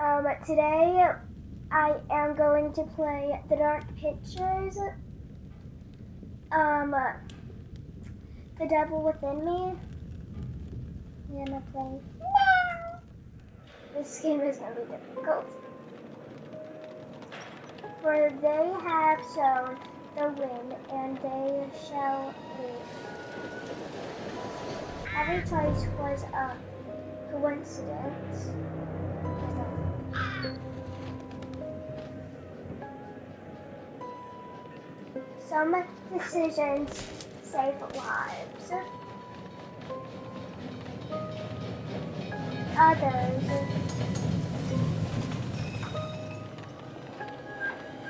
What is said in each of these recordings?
Today I am going to play The Dark Pictures, The Devil Within Me. I'm gonna play now. This game is gonna be difficult. For they have shown the wind, and they shall live. Every choice was a coincidence. Some decisions save lives. Others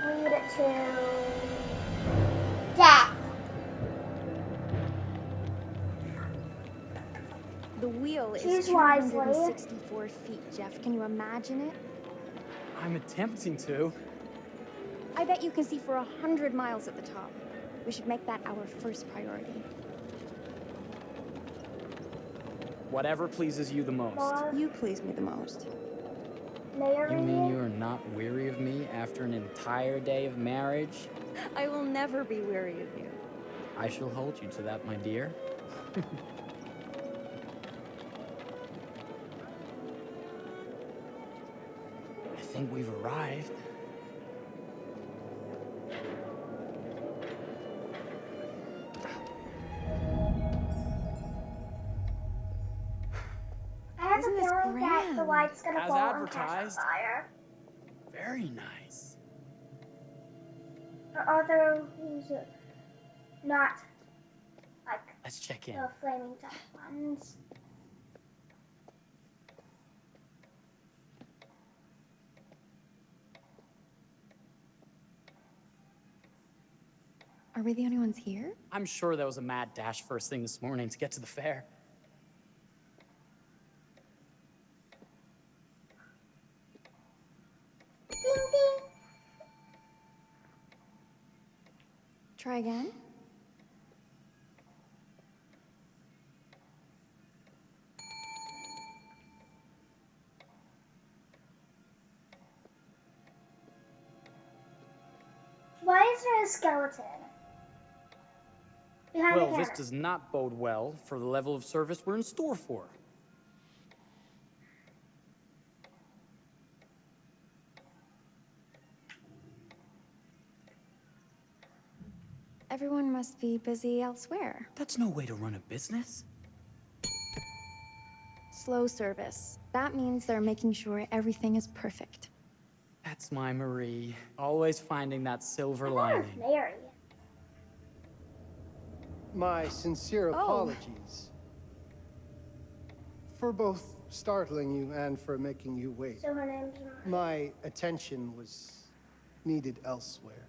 lead to death. The wheel is Choose wisely. 264 feet, Jeff. Can you imagine it? I'm attempting to. I bet you can see for 100 miles at the top. We should make that our first priority. Whatever pleases you the most. You please me the most. Mary. You mean you are not weary of me after an entire day of marriage? I will never be weary of you. I shall hold you to that, my dear. I think we've arrived. I have Isn't a this feeling that the grand? light's gonna As fall and catch on advertised. fire. Very nice. Or are those not like Let's check in. the flaming type ones? Are we the only ones here? I'm sure there was a mad dash first thing this morning to get to the fair. Ding ding. Try again? Why is there a skeleton behind the Well, camera? this does not bode well for the level of service we're in store for. Everyone must be busy elsewhere. That's no way to run a business. Slow service. That means they're making sure everything is perfect. That's my Marie. Always finding that silver I thought it was lining. Mary. My sincere apologies for both startling you and for making you wait. So her name's Mary. My attention was needed elsewhere.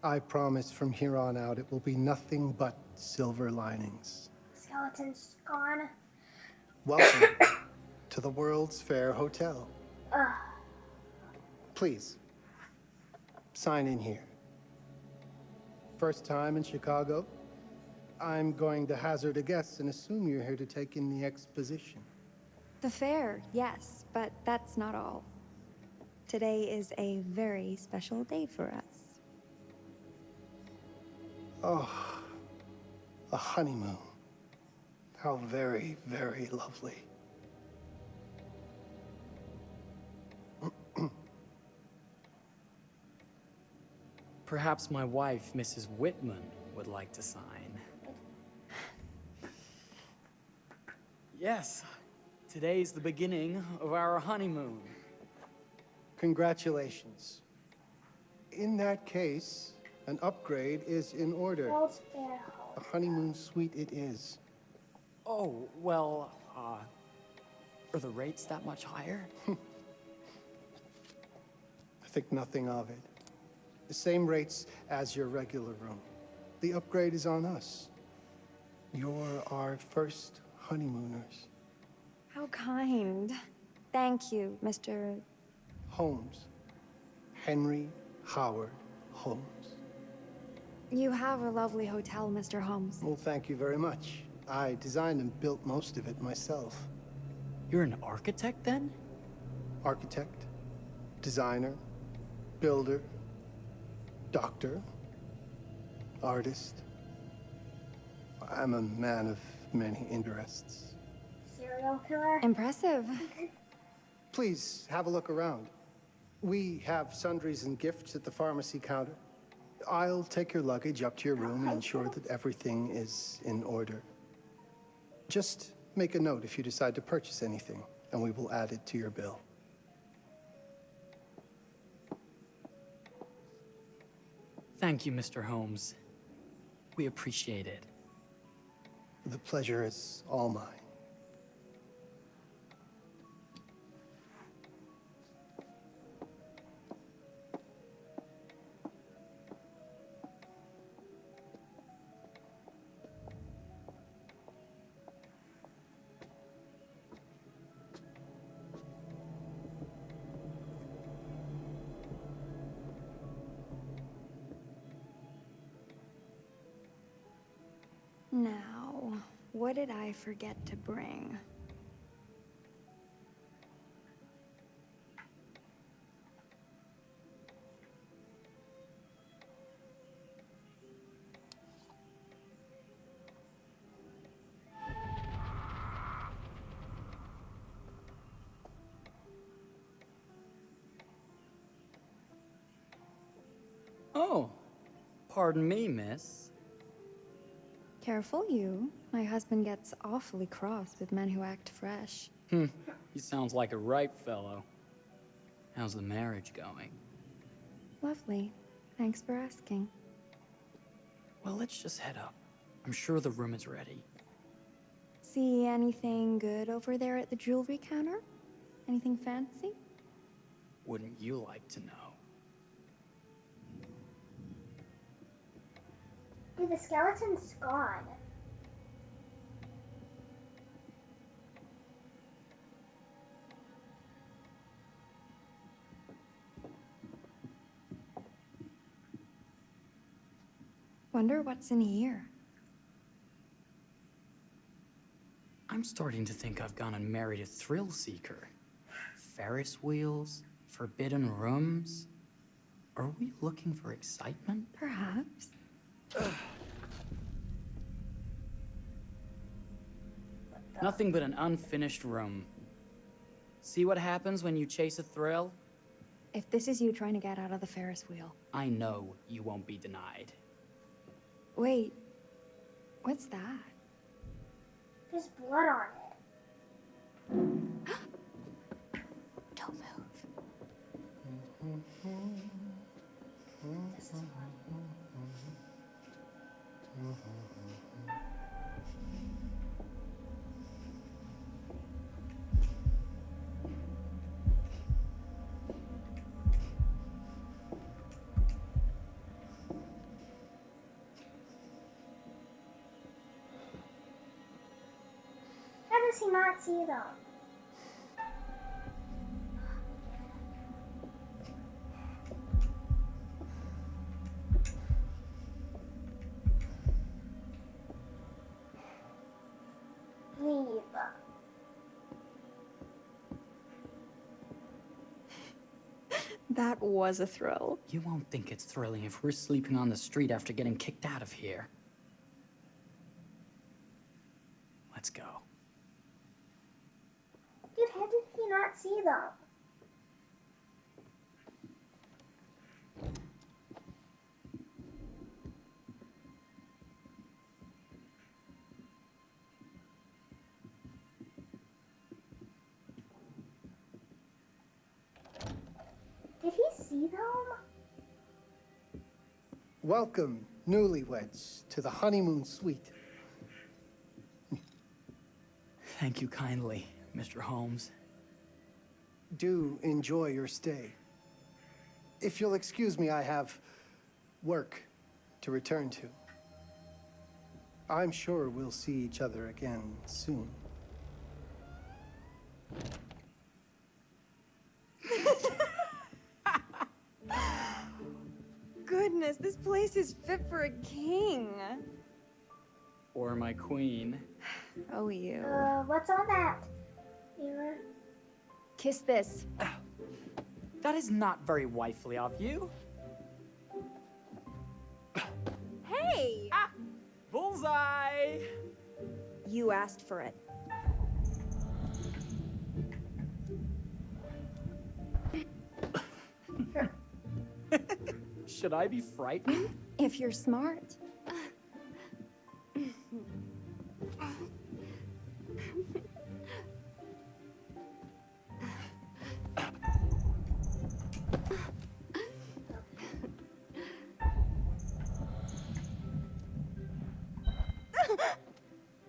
I promise from here on out it will be nothing but silver linings. Skeleton's gone. Welcome to the World's Fair Hotel. Please, sign in here. First time in Chicago? I'm going to hazard a guess and assume you're here to take in the exposition. The fair, yes, but that's not all. Today is a very special day for us. Oh, a honeymoon. How very, very lovely. Perhaps my wife, Mrs. Whitman, would like to sign. Yes, today's the beginning of our honeymoon. Congratulations. In that case, an upgrade is in order. World's Fair A honeymoon suite it is. Oh, well, are the rates that much higher? I think nothing of it. The same rates as your regular room. The upgrade is on us. You're our first honeymooners. How kind. Thank you, Mr. Holmes. Henry Howard Holmes. You have a lovely hotel, Mr. Holmes. Well, thank you very much. I designed and built most of it myself. You're an architect then? Architect, designer, builder, doctor, artist. I'm a man of many interests. Serial killer. Impressive. Please have a look around. We have sundries and gifts at the pharmacy counter. I'll take your luggage up to your room and ensure that everything is in order. Just make a note if you decide to purchase anything, and we will add it to your bill. Thank you, Mr. Holmes. We appreciate it. The pleasure is all mine. Now, what did I forget to bring? Oh, pardon me, miss. Careful you. My husband gets awfully cross with men who act fresh. He sounds like a ripe fellow. How's the marriage going? Lovely. Thanks for asking. Well, let's just head up. I'm sure the room is ready. See anything good over there at the jewelry counter? Anything fancy? Wouldn't you like to know? Dude, the skeleton's gone. Wonder what's in here. I'm starting to think I've gone and married a thrill seeker. Ferris wheels, forbidden rooms. Are we looking for excitement? Perhaps. Nothing but an unfinished room. See what happens when you chase a thrill? If this is you trying to get out of the Ferris wheel. I know you won't be denied. Wait, what's that? There's blood on it. Don't move. This is fun. How does he not see them? Leave. That was a thrill. You won't think it's thrilling if we're sleeping on the street after getting kicked out of here. Let's go. Dude, how did he not see them? Did he see them? Welcome, newlyweds, to the honeymoon suite. Thank you kindly, Mr. Holmes. Do enjoy your stay. If you'll excuse me, I have work to return to. I'm sure we'll see each other again soon. Goodness, this place is fit for a king. Or my queen. Oh, you. What's on that? Mirror? Kiss this. That is not very wifely of you. Hey! Ah! Bullseye! You asked for it. Should I be frightened? If you're smart.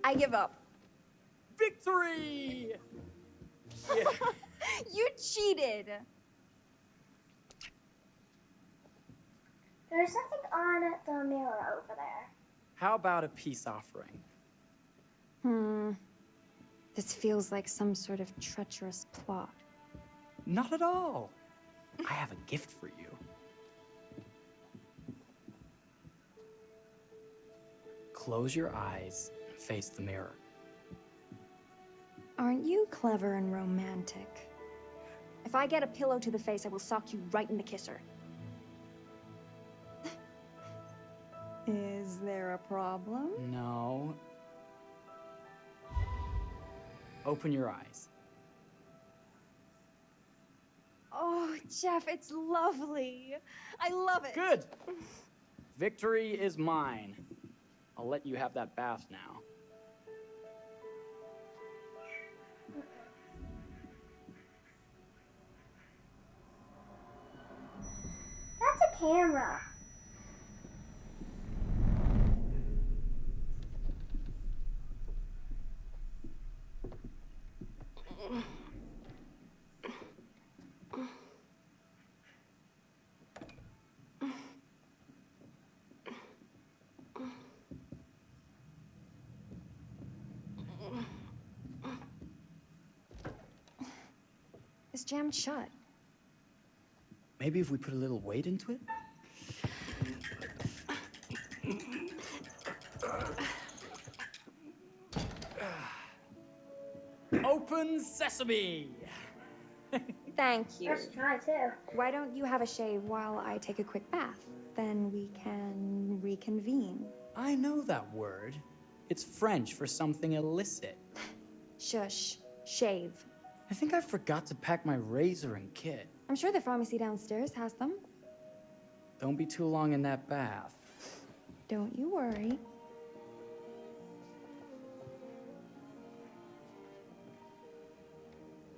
I give up. Victory! Yeah. You cheated. There's something on the mirror over there. How about a peace offering? This feels like some sort of treacherous plot. Not at all. I have a gift for you. Close your eyes and face the mirror. Aren't you clever and romantic? If I get a pillow to the face, I will sock you right in the kisser. Is there a problem? No. Open your eyes. Oh, Jeff, it's lovely. I love it. Good. Victory is mine. I'll let you have that bath now. That's a camera. It's jammed shut. Maybe if we put a little weight into it? Open sesame! Thank you. Let's try too. Why don't you have a shave while I take a quick bath? Then we can reconvene. I know that word. It's French for something illicit. Shush. Shave. I think I forgot to pack my razor and kit. I'm sure the pharmacy downstairs has them. Don't be too long in that bath. Don't you worry.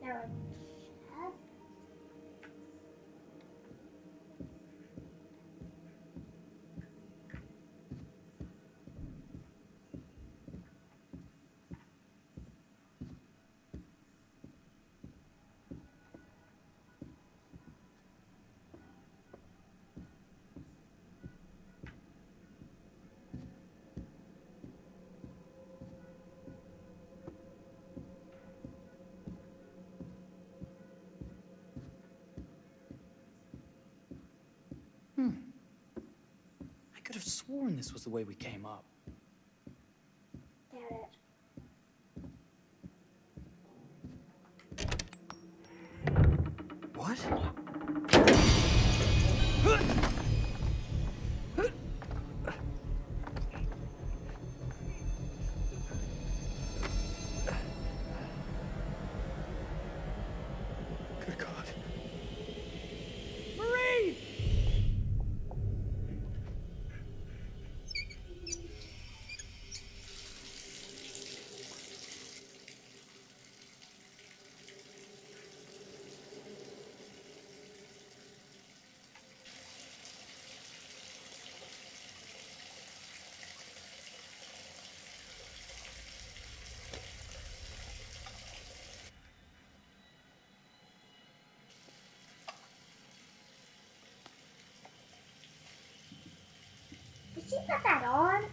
Now, I could have sworn this was the way we came up. get it. What? Good God. Marie! Did she put that on?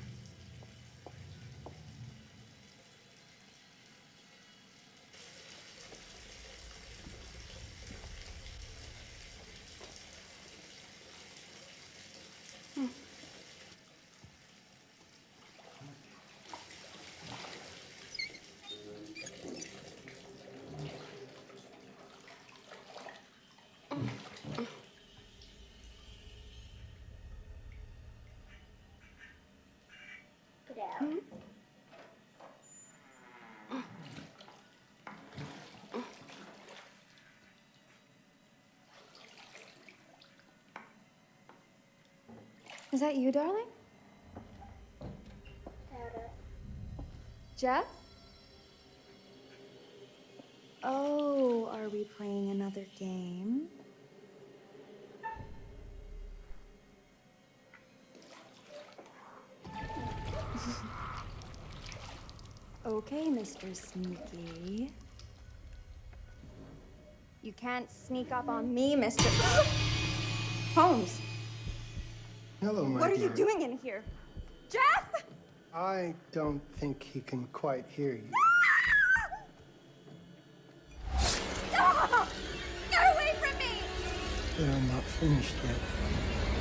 Is that you, darling? Jeff? Oh, are we playing another game? Okay, Mr. Sneaky. You can't sneak up on me, Mr. Holmes! Hello, my What are dear. you doing in here? Jeff! I don't think he can quite hear you. Stop! Get away from me! But I'm not finished yet.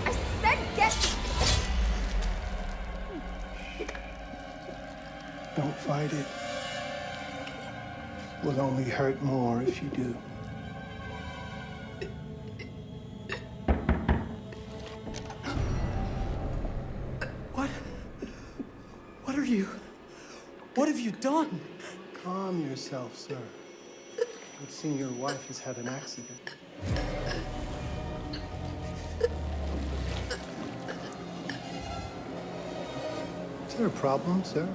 I said get... Don't fight it. Will only hurt more if you do. What are you? What have you done? Calm yourself, sir. It seems your wife has had an accident. Is there a problem, sir?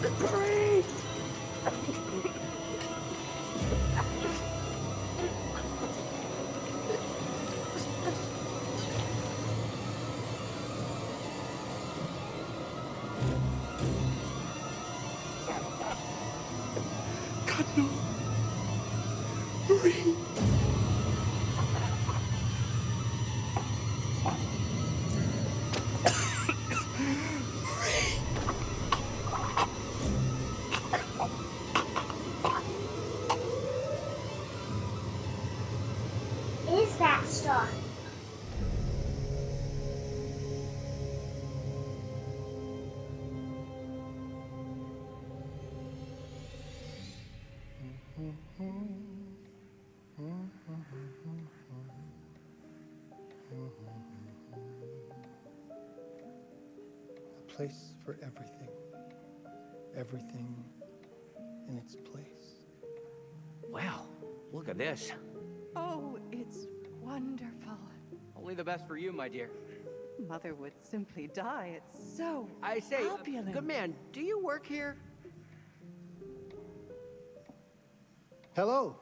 Don't break it. God, no. Marie. Is that star? A place for everything. Everything in its place. Wow, look at this. Oh, it's wonderful. Only the best for you, my dear. Mother would simply die. It's so I say, opulent. good man, do you work here? Hello.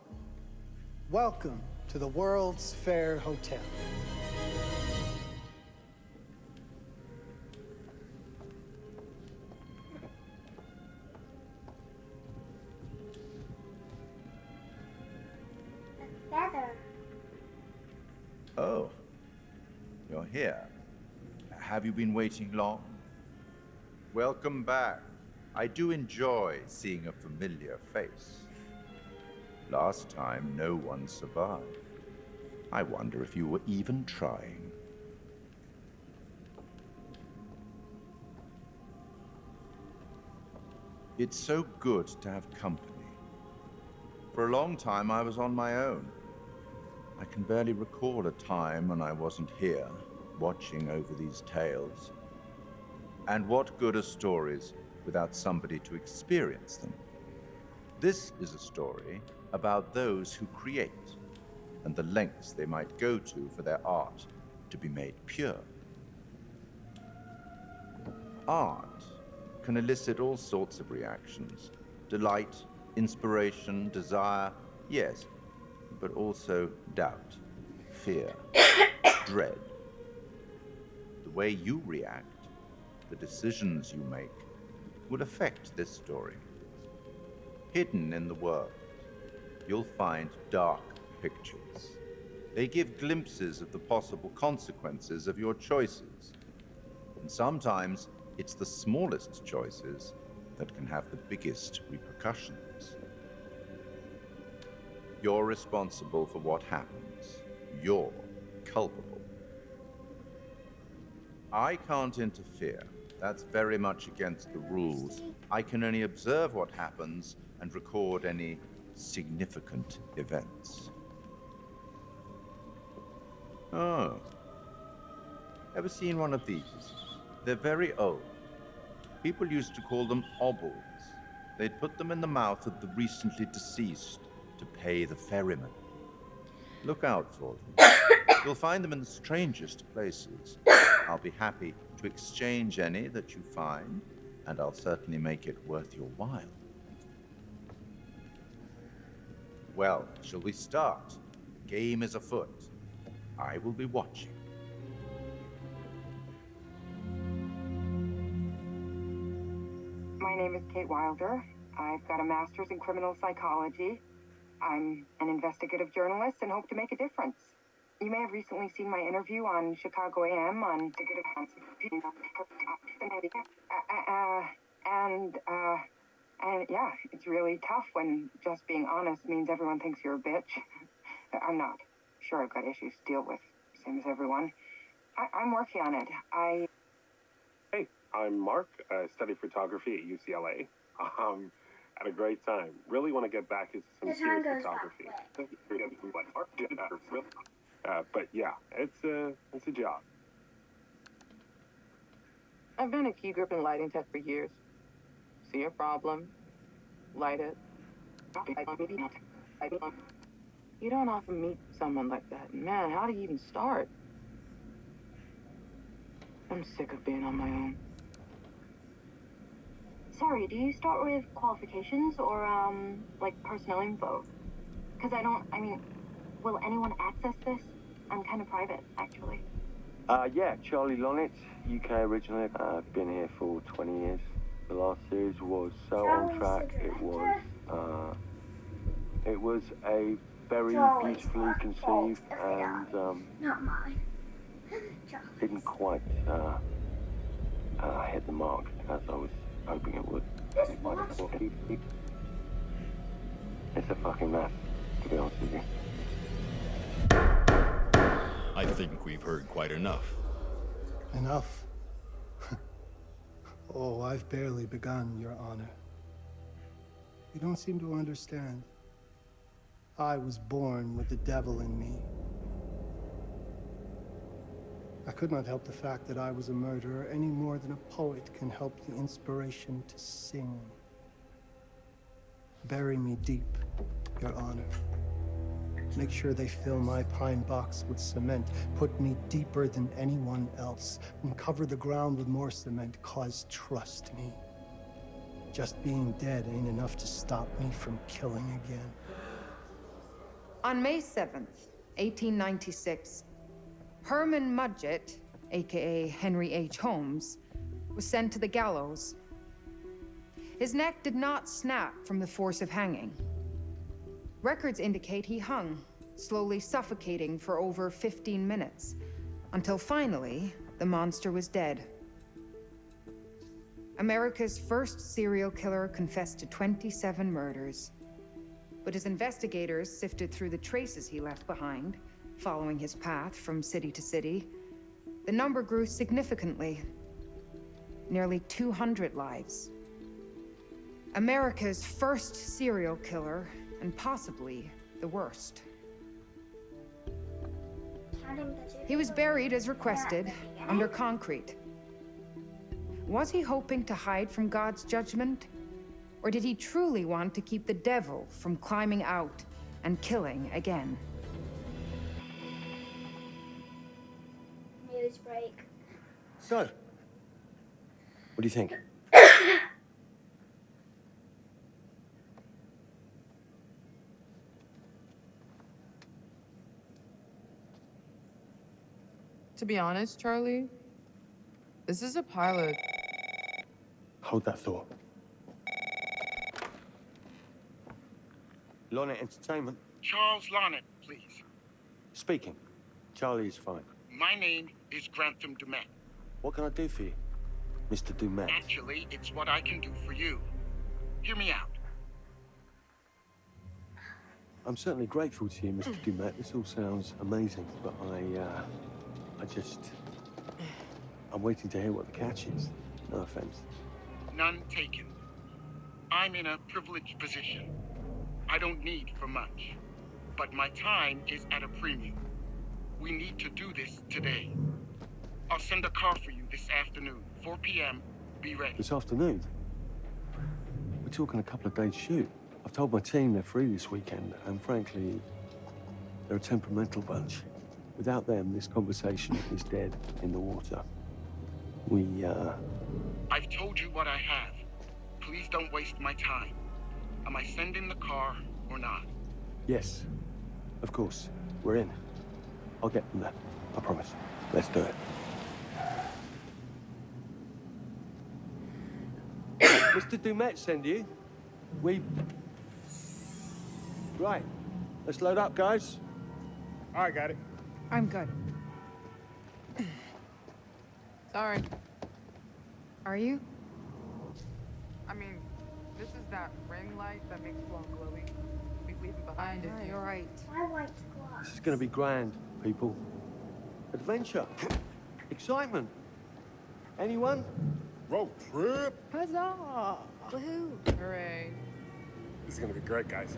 Welcome to the World's Fair Hotel. A feather. Oh, you're here. Have you been waiting long? Welcome back. I do enjoy seeing a familiar face. Last time, no one survived. I wonder if you were even trying. It's so good to have company. For a long time, I was on my own. I can barely recall a time when I wasn't here, watching over these tales. And what good are stories without somebody to experience them? This is a story about those who create, and the lengths they might go to for their art to be made pure. Art can elicit all sorts of reactions. Delight, inspiration, desire, yes, but also doubt, fear, dread. The way you react, the decisions you make, will affect this story. Hidden in the world, you'll find dark pictures, They give glimpses of the possible consequences of your choices. And sometimes it's the smallest choices that can have the biggest repercussions. You're responsible for what happens. You're culpable. I can't interfere. That's very much against the rules. I can only observe what happens and record any significant events. Oh. Ever seen one of these? They're very old. People used to call them obbles. They'd put them in the mouth of the recently deceased to pay the ferryman. Look out for them. You'll find them in the strangest places. I'll be happy to exchange any that you find, and I'll certainly make it worth your while. Well, shall we start? The game is afoot. I will be watching. My name is Kate Wilder. I've got a master's in criminal psychology. I'm an investigative journalist and hope to make a difference. You may have recently seen my interview on Chicago AM on and yeah, it's really tough when just being honest means everyone thinks you're a bitch. I'm not. Sure, I've got issues to deal with, same as everyone. I'm working on it. Hey, I'm Mark. I study photography at UCLA. Had a great time. Really want to get back into some The time serious goes photography. by But yeah, it's a job. I've been a key grip and lighting tech for years. See a problem, light it. You don't often meet someone like that. Man, how do you even start? I'm sick of being on my own. Sorry, do you start with qualifications or, like personnel info? Because will anyone access this? I'm kind of private, actually. Yeah, Charlie Lonitz, UK originally. I've been here for 20 years. The last series was so on track. It was a very beautifully conceived and Not mine. didn't quite hit the mark as I was hoping it would. It's a fucking mess, to be honest with you. I think we've heard quite enough. Enough? Oh, I've barely begun, Your Honor. You don't seem to understand. I was born with the devil in me. I could not help the fact that I was a murderer any more than a poet can help the inspiration to sing. Bury me deep, Your Honor. Make sure they fill my pine box with cement. Put me deeper than anyone else. And cover the ground with more cement, 'cause trust me, just being dead ain't enough to stop me from killing again. On May 7th, 1896, Herman Mudgett, aka Henry H. Holmes, was sent to the gallows. His neck did not snap from the force of hanging. Records indicate he hung, slowly suffocating for over 15 minutes, until finally, the monster was dead. America's first serial killer confessed to 27 murders. But as investigators sifted through the traces he left behind, following his path from city to city, the number grew significantly. Nearly 200 lives. America's first serial killer, and possibly the worst. He was buried as requested, under concrete. Was he hoping to hide from God's judgment? Or did he truly want to keep the devil from climbing out and killing again? News break. So, what do you think? To be honest, Charlie, this is a pilot. Hold that thought. Lonnet Entertainment. Charles Lonnet, please. Speaking. Charlie is fine. My name is Grantham Dumet. What can I do for you, Mr. Dumet? Actually, it's what I can do for you. Hear me out. I'm certainly grateful to you, Mr. Dumet. This all sounds amazing, but I'm waiting to hear what the catch is. No offense. None taken. I'm in a privileged position. I don't need for much, but my time is at a premium. We need to do this today. I'll send a car for you this afternoon, 4 p.m. Be ready. This afternoon? We're talking a couple of days shoot. I've told my team they're free this weekend, and frankly, they're a temperamental bunch. Without them, this conversation is dead in the water. I've told you what I have. Please don't waste my time. Am I sending the car or not? Yes, of course. We're in. I'll get them there. I promise. Let's do it. Mr. Dumet send you? Right. Let's load up, guys. All right, got it. I'm good. Sorry. Are you? I mean, this is that ring light that makes you all glowy. We leave it behind if you... You're right. I like to glow. This is gonna be grand, people. Adventure. Excitement. Anyone? Road trip. Huzzah! Woohoo! Hooray. This is gonna be great, guys.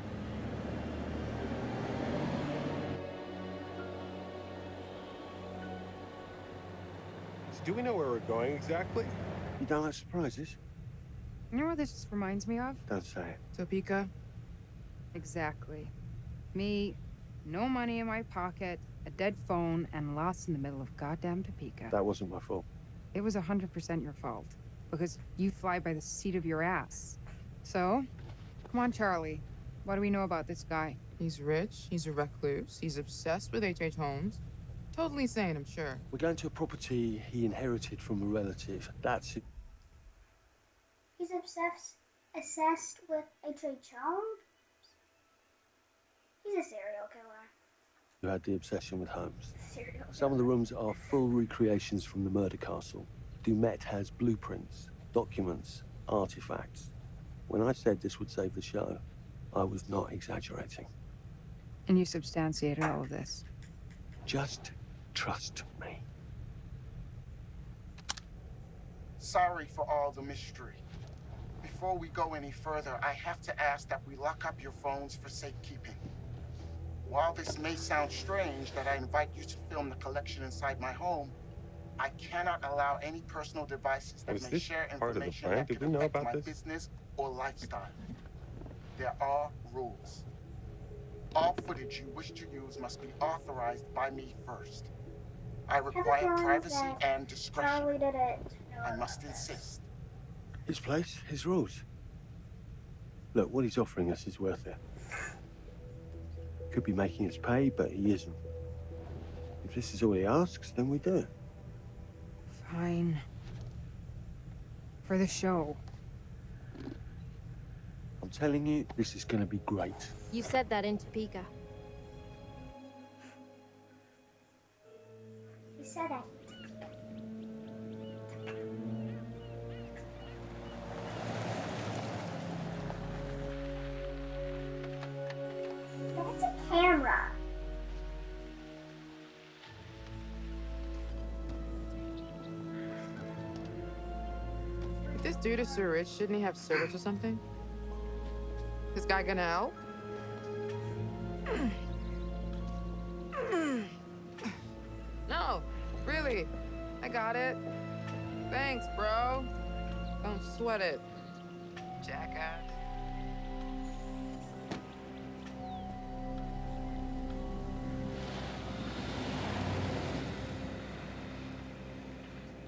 So do we know where we're going exactly? You don't like surprises? You know what this reminds me of? Don't say it. Topeka? Exactly. Me, no money in my pocket, a dead phone, and lost in the middle of goddamn Topeka. That wasn't my fault. It was 100% your fault. Because you fly by the seat of your ass. So, come on, Charlie. What do we know about this guy? He's rich, he's a recluse, he's obsessed with H.H. Holmes. Totally sane, I'm sure. We're going to a property he inherited from a relative. That's it. He's obsessed with H.H. Holmes? He's a serial killer. You had the obsession with Holmes. Serial killer. Some of the rooms are full recreations from the murder castle. Dumet has blueprints, documents, artifacts. When I said this would save the show, I was not exaggerating. And you substantiated all of this. Just trust me. Sorry for all the mystery. Before we go any further, I have to ask that we lock up your phones for safekeeping. While this may sound strange that I invite you to film the collection inside my home, I cannot allow any personal devices that Was may this share part of the information plan? that Did could we know affect about my this? business or lifestyle. There are rules. All footage you wish to use must be authorized by me first. I require privacy and discretion. Charlie did it. I must insist. His place, his rules. Look, what he's offering us is worth it. Could be making us pay, but he isn't. If this is all he asks, then we do it. Fine. For the show. I'm telling you, this is gonna be great. You said that in Topeka. He said it. That's a camera. If this dude is so rich, shouldn't he have servants or something? This guy gonna help? No, really. I got it. Thanks, bro. Don't sweat it. Jackass.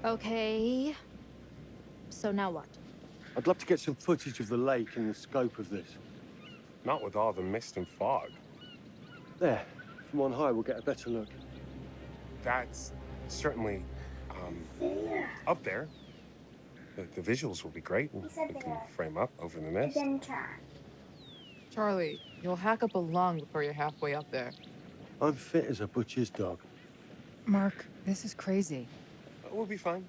Okay. So now what? I'd love to get some footage of the lake and the scope of this. Not with all the mist and fog. There, from on high, we'll get a better look. That's certainly up there. The visuals will be great. He said We they can are. frame up over the It mist. didn't turn. Charlie, you'll hack up a lung before you're halfway up there. I'm fit as a butcher's dog. Mark, this is crazy. We'll be fine.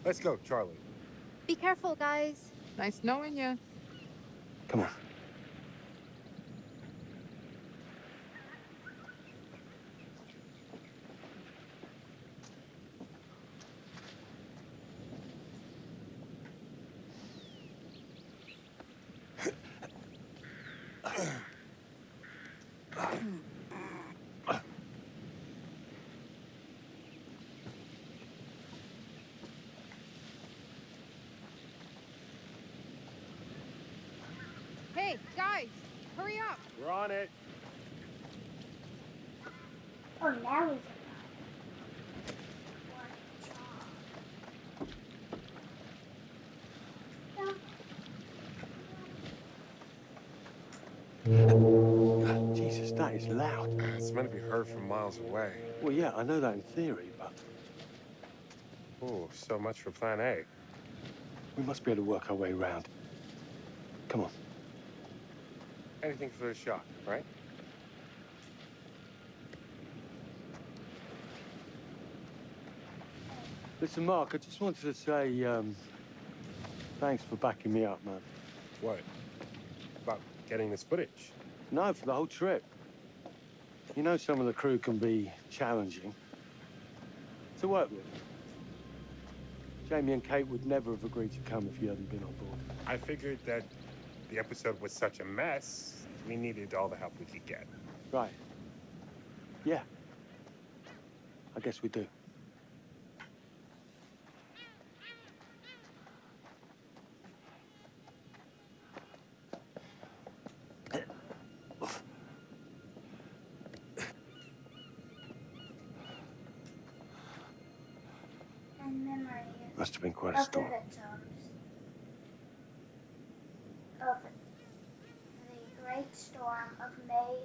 Let's go, Charlie. Be careful, guys. Nice knowing you. Come on. Hey, guys, hurry up. We're on it. Oh, now we can Jesus, that is loud. It's meant to be heard from miles away. Well, yeah, I know that in theory, but Oh, so much for plan A. we must be able to work our way around. Come on. Anything for a shot, right? Listen, Mark, I just wanted to say, thanks for backing me up, man. What? About getting this footage? No, for the whole trip. You know some of the crew can be challenging to work with. Jamie and Kate would never have agreed to come if you hadn't been on board. I figured that the episode was such a mess, we needed all the help we could get. Right. Yeah. I guess we do. and memory Must have been quite a of the storm. victims of the Great Storm of May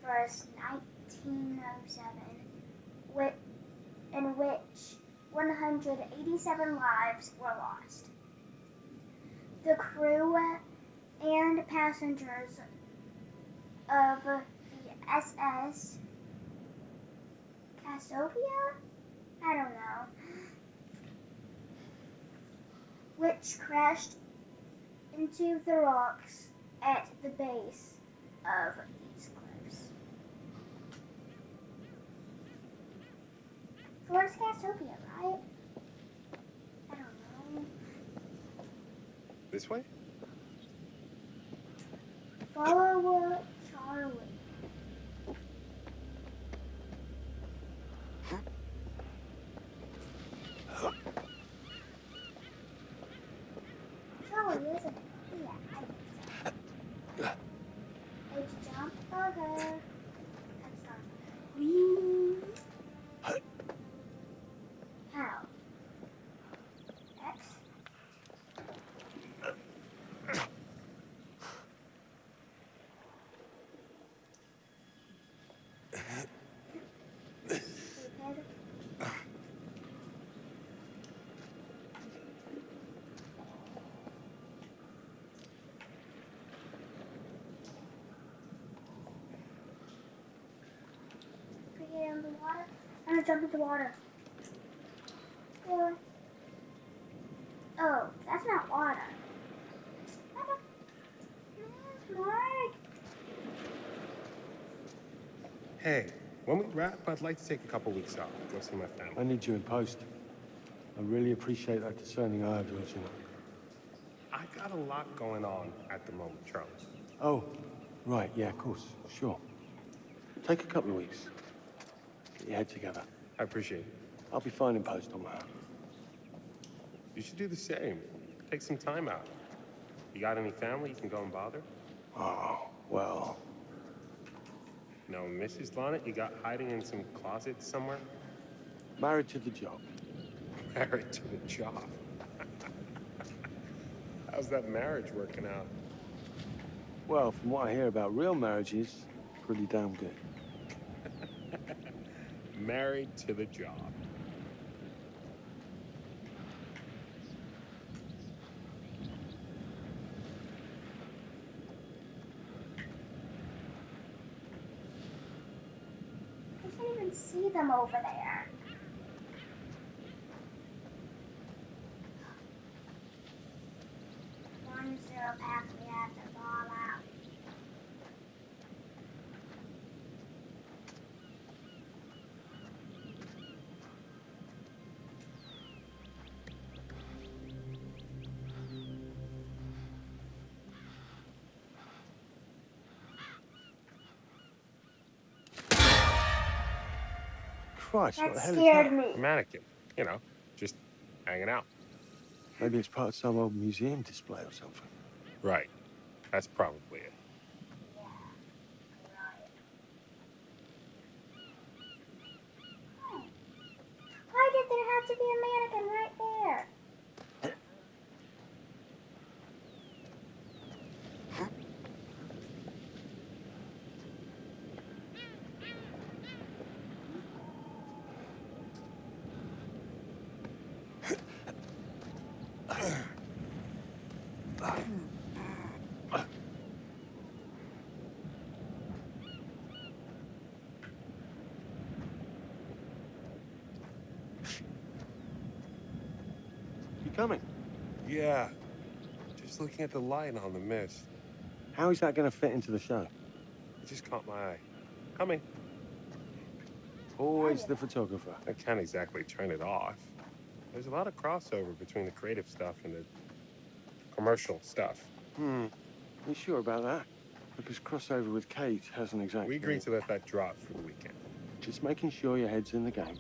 1st, 1907, in which 187 lives were lost. The crew and passengers of the SS Cassiopeia? I don't know. Which crashed into the rocks at the base of these cliffs. Where's Cassiopeia, right? I don't know. This way? Follow Charlie. Charlie, isn't it? Yeah, I think so. It's jump bugger. That's not wee. How? X? Stupid. Get in the water. I'm gonna jump into the water. Yeah. Oh, that's not water. Mark. Hey, when we wrap, I'd like to take a couple weeks off. Go see my family. I need you in post. I really appreciate that discerning eye of yours, you know. I got a lot going on at the moment, Charles. Oh, right, yeah, of course, sure. Take a couple of weeks. Get your head together. I appreciate it. I'll be fine in post on my own. You should do the same. Take some time out. You got any family you can go and bother? Oh, well. No, Mrs. Lonnet, you got hiding in some closet somewhere? Married to the job. Married to the job. How's that marriage working out? Well, from what I hear about real marriages, pretty damn good. Married to the job. can see them over there. One zero pack, we have to ball out. Christ, what That the hell is scared that? me. Mannequin. You know, just hanging out. Maybe it's part of some old museum display or something. Right. That's probably it. Why did there have to be a mannequin right there? You coming? Yeah. Just looking at the light on the mist. How is that going to fit into the show? It just caught my eye. Coming. Always the photographer. I can't exactly turn it off. There's a lot of crossover between the creative stuff and the commercial stuff. You sure about that? Because crossover with Kate hasn't exactly... We agreed to let that drop for the weekend. Just making sure your head's in the game.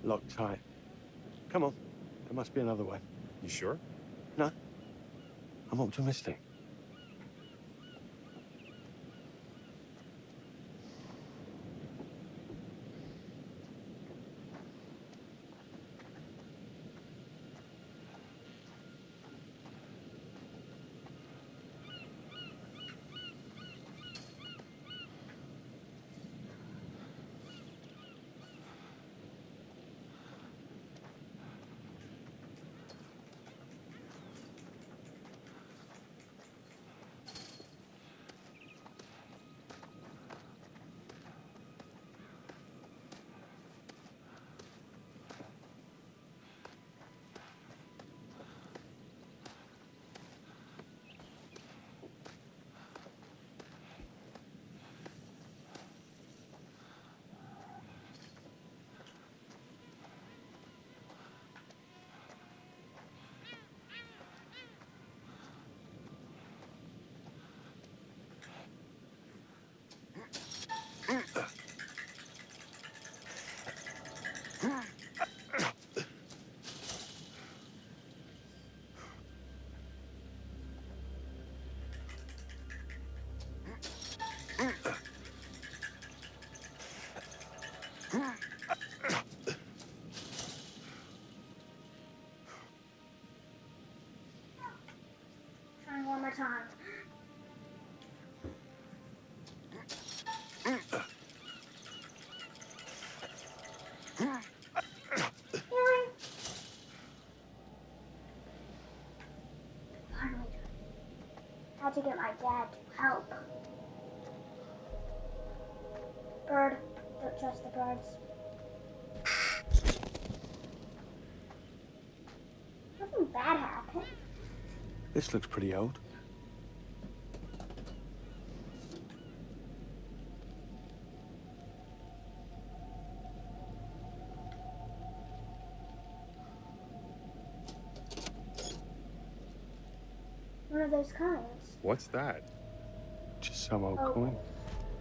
Lock tight. Come on. There must be another way. You sure? No. I'm optimistic. Trying one more time. Finally. Had to get my dad to help. Bird. Don't trust the birds. Nothing bad happened. This looks pretty old. One of those coins. What's that? Just some old Oh. coin.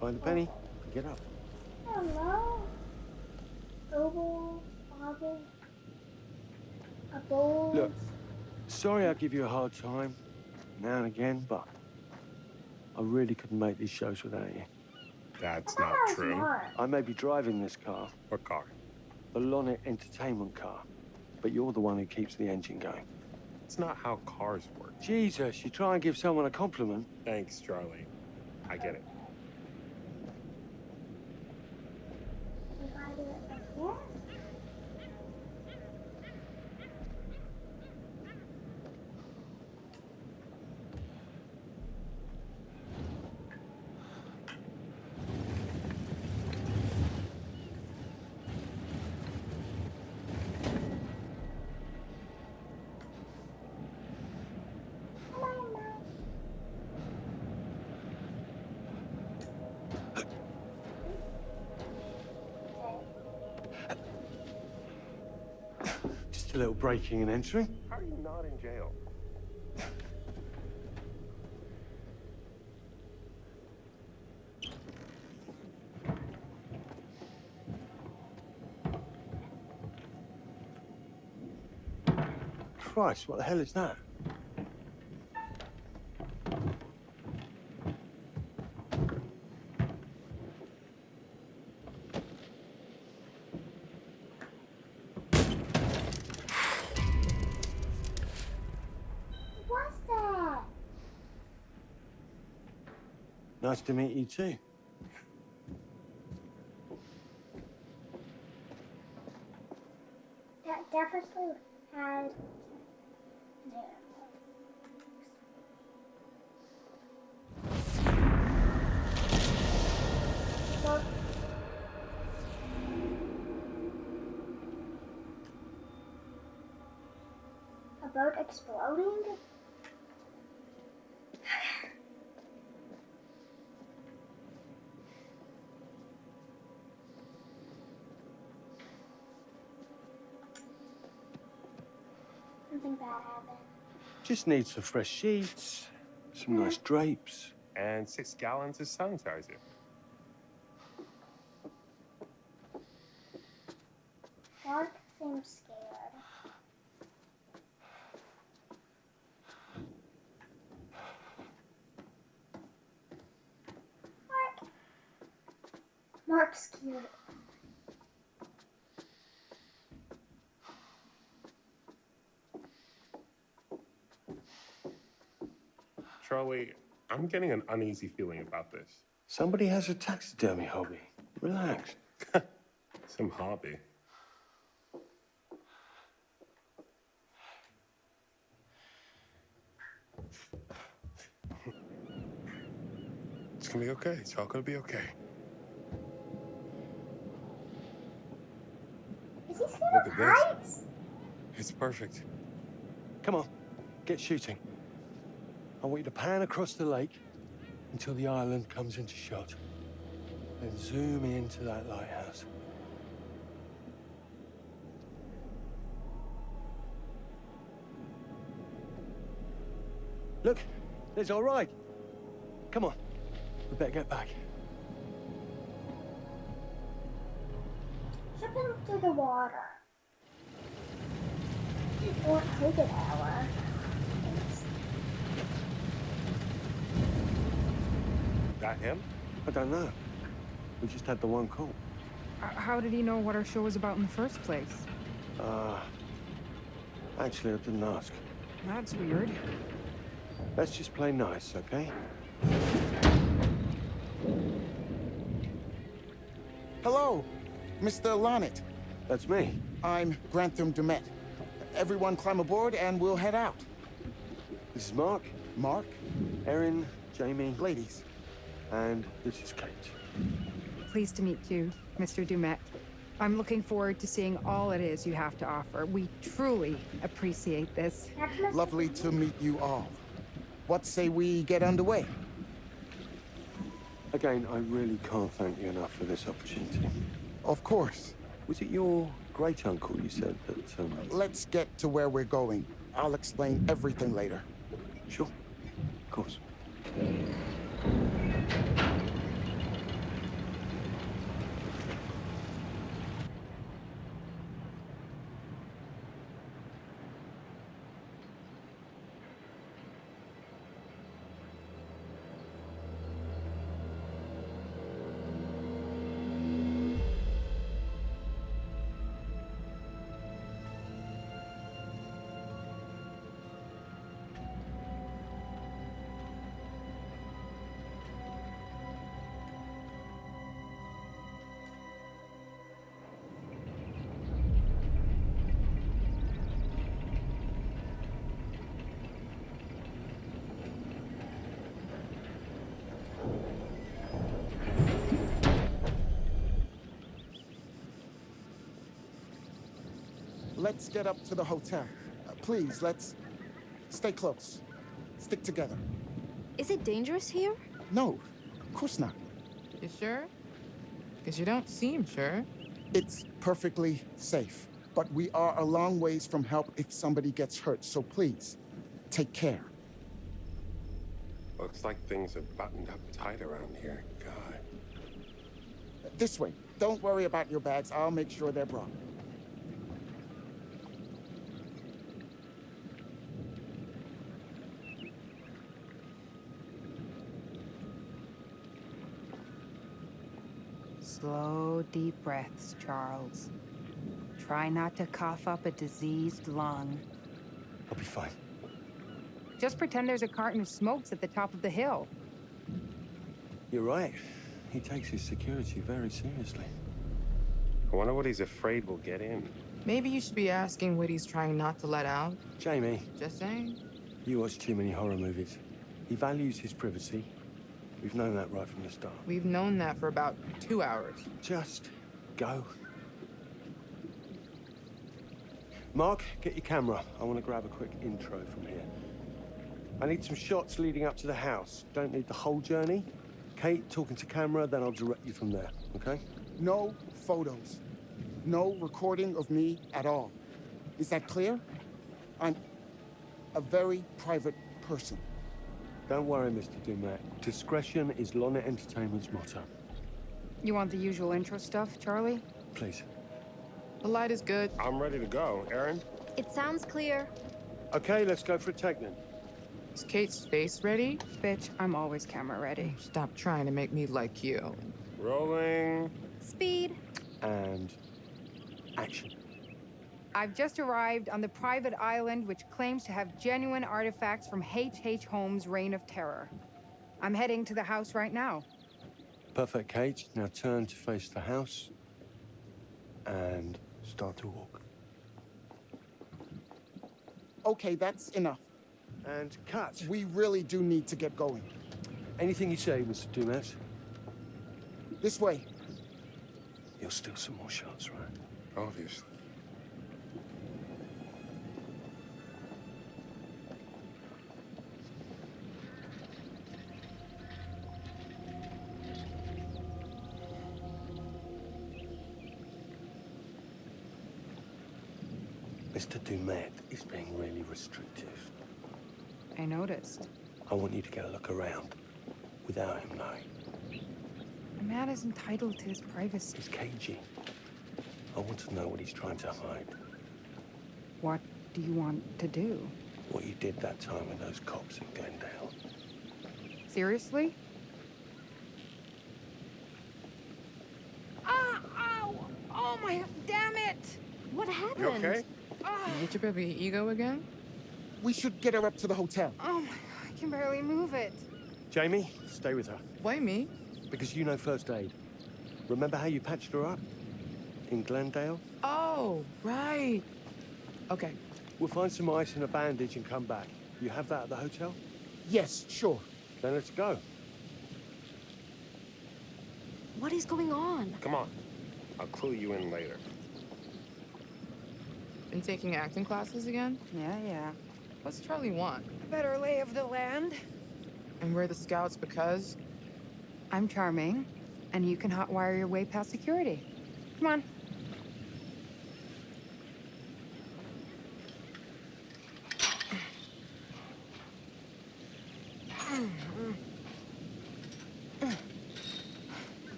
Find a penny, pick it up. I don't know. Oval, oval, a bowl. Look, sorry I give you a hard time now and again, but I really couldn't make these shows without you. That's not true. I may be driving this car. What car? The Lonnet entertainment car. But you're the one who keeps the engine going. It's not how cars work. Jesus, you try and give someone a compliment. Thanks, Charlie. I get it. We gotta do it from here. a little breaking and entering. How are you not in jail? Christ, what the hell is that? What's that? Nice to meet you too. That definitely had. Yeah. Well, a boat exploding? Something bad happened. Just need some fresh sheets, some nice drapes. And 6 gallons of sanitizer. Mark seems scared. Mark's cute. Charlie, I'm getting an uneasy feeling about this. Somebody has a taxidermy hobby. Relax. Some hobby. It's gonna be okay. It's all gonna be okay. Is he scared Look of at this. heights? It's perfect. Come on, get shooting. I want you to pan across the lake until the island comes into shot. Then zoom into that lighthouse. Look, it's all right. Come on, we better get back. Jump into the water. Or take an hour. That him? I don't know. We just had the one call. How did he know what our show was about in the first place? Actually, I didn't ask. That's weird. Let's just play nice, okay? Hello, Mr. Lonnet. That's me. I'm Grantham Dumet. Everyone climb aboard and we'll head out. This is Mark. Mark? Erin, Jamie. Ladies. And this is Kate. Pleased to meet you, Mr. Dumet. I'm looking forward to seeing all it is you have to offer. We truly appreciate this. Lovely to meet you all. What say we get underway? Again, I really can't thank you enough for this opportunity. Of course. Was it your great-uncle you said that, Let's get to where we're going. I'll explain everything later. Sure. Of course. Let's get up to the hotel. Please, let's stay close. Stick together. Is it dangerous here? No, of course not. You sure? Because you don't seem sure. It's perfectly safe. but we are a long ways from help if somebody gets hurt, so please, take care. Looks like things are buttoned up tight around here. God. This way. Don't worry about your bags. I'll make sure they're brought. Slow, deep breaths, Charles. Try not to cough up a diseased lung. I'll be fine. Just pretend there's a carton of smokes at the top of the hill. You're right. He takes his security very seriously. I wonder what he's afraid will get in. Maybe you should be asking what he's trying not to let out. Jamie. Just saying. You watch too many horror movies. He values his privacy. We've known that right from the start. We've known that for about 2 hours. Just go. Mark, get your camera. I want to grab a quick intro from here. I need some shots leading up to the house. Don't need the whole journey. Kate, talking to camera, then I'll direct you from there, okay? No photos. No recording of me at all. Is that clear? I'm a very private person. Don't worry, Mr. Dumet. Discretion is Lonnet Entertainment's motto. You want the usual intro stuff, Charlie? Please. The light is good. I'm ready to go. Aaron? It sounds clear. Okay, let's go for a take then. Is Kate's face ready? Bitch, I'm always camera ready. Stop trying to make me like you. Rolling. Speed. And action. I've just arrived on the private island which claims to have genuine artifacts from H.H. Holmes' Reign of Terror. I'm heading to the house right now. Perfect, Kate. Now turn to face the house and start to walk. Okay, that's enough. And cut. We really do need to get going. Anything you say, Mr. Dumas. This way. You'll steal some more shots, right? Obviously. Mr. Dumet is being really restrictive. I noticed. I want you to get a look around without him knowing. A man is entitled to his privacy. He's cagey. I want to know what he's trying to hide. What do you want to do? What you did that time with those cops in Glendale. Seriously? Ah! Ow! Oh my... Damn it! What happened? You okay? You hit your baby ego again? We should get her up to the hotel. Oh my God, I can barely move it. Jamie, stay with her. Why me? Because you know first aid. Remember how you patched her up? In Glendale? Oh, right. Okay. We'll find some ice and a bandage and come back. You have that at the hotel? Yes, sure. Then let's go. What is going on? Come on. I'll clue you in later. Been taking acting classes again? Yeah. What's Charlie want? A better lay of the land. And we're the scouts because? I'm charming, and you can hotwire your way past security. Come on.